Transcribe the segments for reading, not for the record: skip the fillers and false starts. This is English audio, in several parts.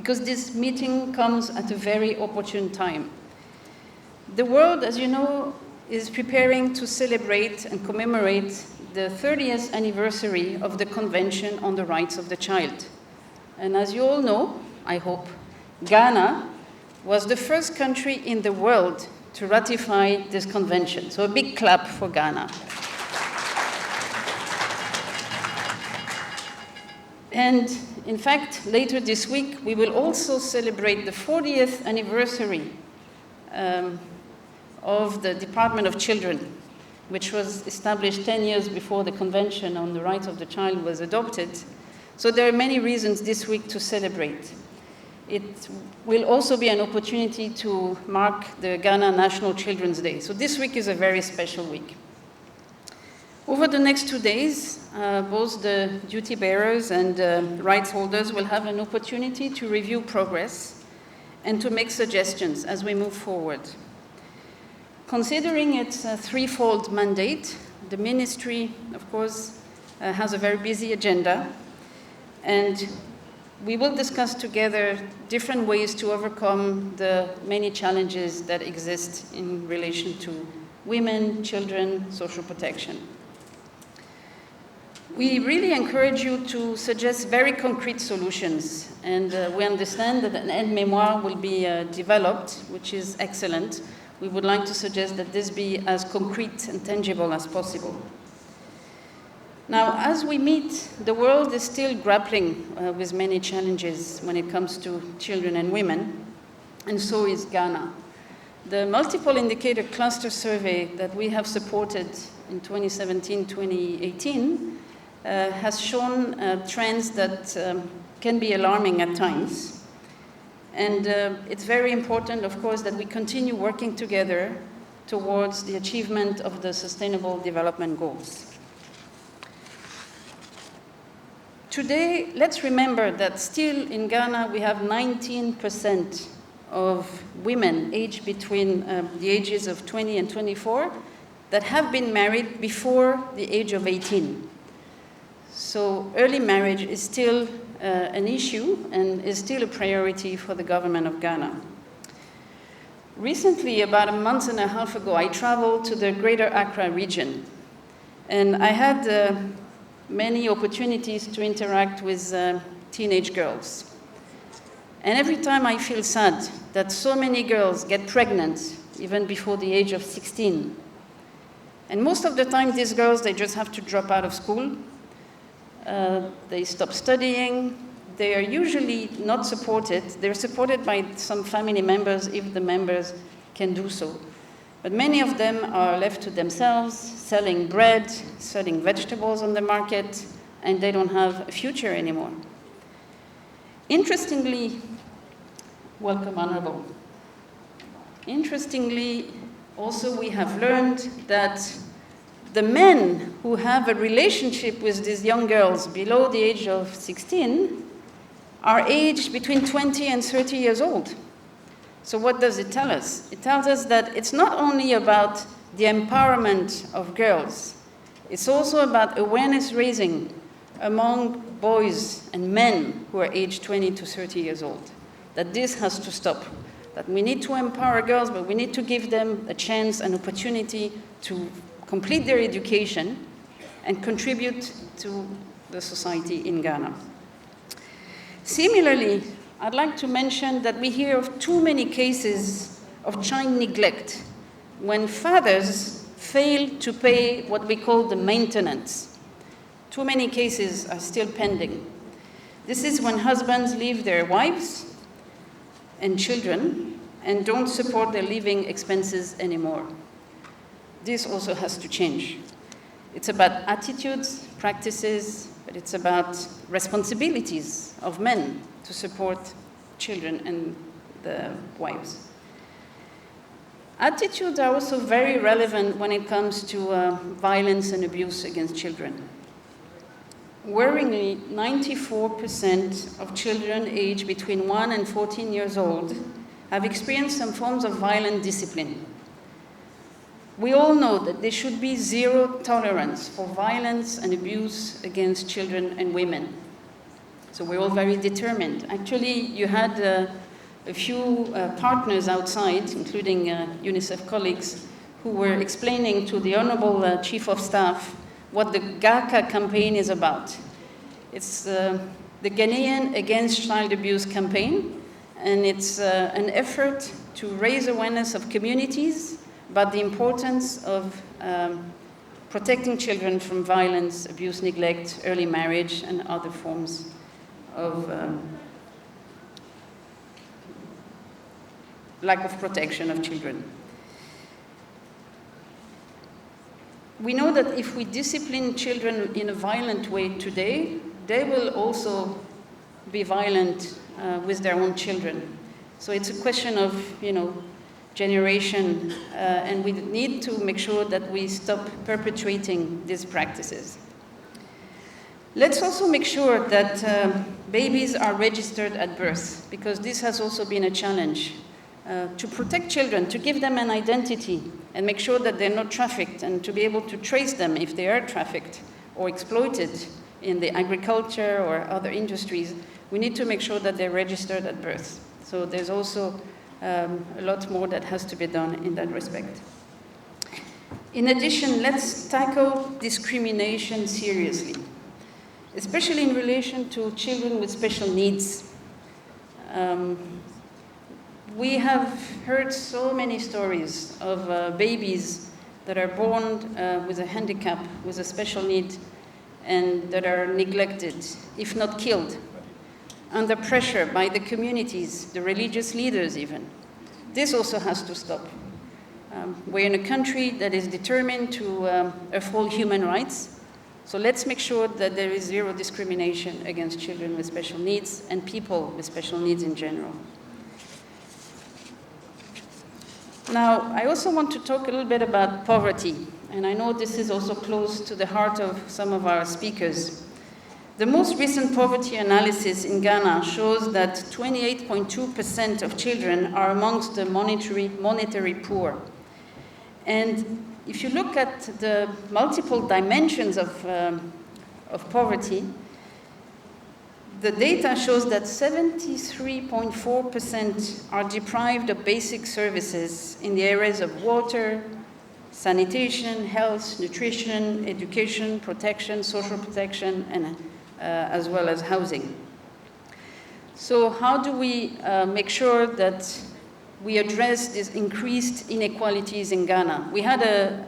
because this meeting comes at a very opportune time. The world, as you know, is preparing to celebrate and commemorate the 30th anniversary of the Convention on the Rights of the Child. And as you all know, I hope, Ghana was the first country in the world to ratify this convention. So a big clap for Ghana. And in fact, later this week, we will also celebrate the 40th anniversary of the Department of Children, which was established 10 years before the Convention on the Rights of the Child was adopted. So there are many reasons this week to celebrate. It will also be an opportunity to mark the Ghana National Children's Day. So this week is a very special week. Over the next 2 days, both the duty bearers and rights holders will have an opportunity to review progress and to make suggestions as we move forward. Considering its threefold mandate, the ministry, of course, has a very busy agenda, and we will discuss together different ways to overcome the many challenges that exist in relation to women, children, social protection. We really encourage you to suggest very concrete solutions, and we understand that an aide-mémoire will be developed, which is excellent. We would like to suggest that this be as concrete and tangible as possible. Now, as we meet, the world is still grappling with many challenges when it comes to children and women, and so is Ghana. The multiple indicator cluster survey that we have supported in 2017-2018 has shown trends that can be alarming at times. And it's very important, of course, that we continue working together towards the achievement of the Sustainable Development Goals. Today, let's remember that still in Ghana, we have 19% of women aged between the ages of 20 and 24 that have been married before the age of 18. So early marriage is still an issue and is still a priority for the government of Ghana. Recently, about a month and a half ago, I traveled to the Greater Accra region, and I had many opportunities to interact with teenage girls. And every time I feel sad that so many girls get pregnant even before the age of 16. And most of the time, these girls, they just have to drop out of school. They stop studying. They are usually not supported. They're supported by some family members if the members can do so. But many of them are left to themselves, selling bread, selling vegetables on the market, and they don't have a future anymore. Interestingly, welcome, Honorable. Interestingly, also we have learned that the men who have a relationship with these young girls below the age of 16 are aged between 20 and 30 years old. So what does it tell us? It tells us that it's not only about the empowerment of girls, it's also about awareness raising among boys and men who are aged 20 to 30 years old, that this has to stop, that we need to empower girls, but we need to give them a chance, an opportunity to complete their education and contribute to the society in Ghana. Similarly, I'd like to mention that we hear of too many cases of child neglect when fathers fail to pay what we call the maintenance. Too many cases are still pending. This is when husbands leave their wives and children and don't support their living expenses anymore. This also has to change. It's about attitudes, practices, but it's about responsibilities of men to support children and the wives. Attitudes are also very relevant when it comes to violence and abuse against children. Worryingly, 94% of children aged between 1 and 14 years old have experienced some forms of violent discipline. We all know that there should be zero tolerance for violence and abuse against children and women. So we're all very determined. Actually, you had a few partners outside, including UNICEF colleagues, who were explaining to the Honorable Chief of Staff what the GACA campaign is about. It's the Ghanaian Against Child Abuse campaign, and it's an effort to raise awareness of communities about the importance of protecting children from violence, abuse, neglect, early marriage, and other forms of lack of protection of children. We know that if we discipline children in a violent way today, they will also be violent with their own children. So it's a question of, generation, and we need to make sure that we stop perpetuating these practices. Let's also make sure that babies are registered at birth, because this has also been a challenge. To protect children, to give them an identity, and make sure that they're not trafficked, and to be able to trace them if they are trafficked or exploited in the agriculture or other industries, we need to make sure that they're registered at birth. So there's also a lot more that has to be done in that respect. In addition, let's tackle discrimination seriously, especially in relation to children with special needs. We have heard so many stories of babies that are born with a handicap, with a special need, and that are neglected, if not killed, under pressure by the communities, the religious leaders even. This also has to stop. We're in a country that is determined to uphold human rights, so let's make sure that there is zero discrimination against children with special needs and people with special needs in general. Now, I also want to talk a little bit about poverty, and I know this is also close to the heart of some of our speakers. The most recent poverty analysis in Ghana shows that 28.2% of children are amongst the monetary poor. And if you look at the multiple dimensions of poverty, the data shows that 73.4% are deprived of basic services in the areas of water, sanitation, health, nutrition, education, protection, social protection, and as well as housing. So how do we make sure that we address these increased inequalities in Ghana? We had a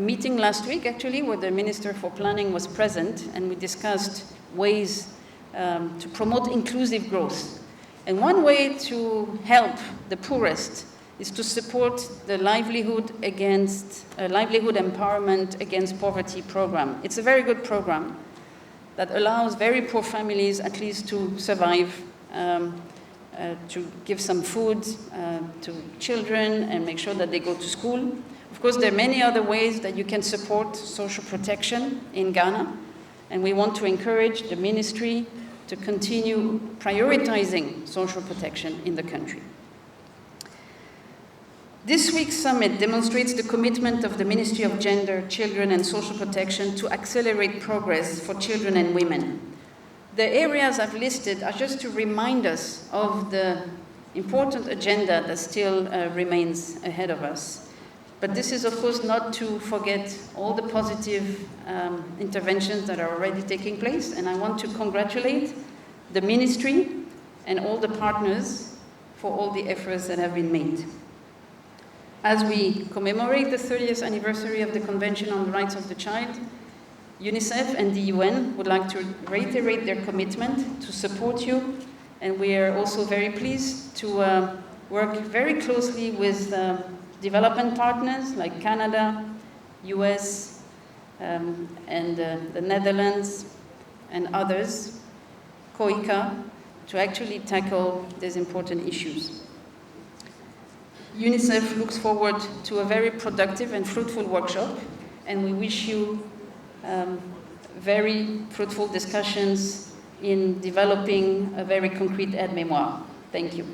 meeting last week, actually, where the Minister for Planning was present, and we discussed ways to promote inclusive growth. And one way to help the poorest is to support the livelihood empowerment against poverty program. It's a very good program that allows very poor families at least to survive, to give some food to children and make sure that they go to school. Of course, there are many other ways that you can support social protection in Ghana, and we want to encourage the ministry to continue prioritizing social protection in the country. This week's summit demonstrates the commitment of the Ministry of Gender, Children and Social Protection to accelerate progress for children and women. The areas I've listed are just to remind us of the important agenda that still remains ahead of us. But this is, of course, not to forget all the positive interventions that are already taking place, and I want to congratulate the ministry and all the partners for all the efforts that have been made. As we commemorate the 30th anniversary of the Convention on the Rights of the Child, UNICEF and the UN would like to reiterate their commitment to support you, and we are also very pleased to work very closely with development partners like Canada, US, and the Netherlands and others, COICA, to actually tackle these important issues. UNICEF looks forward to a very productive and fruitful workshop, and we wish you very fruitful discussions in developing a very concrete aide-mémoire. Thank you.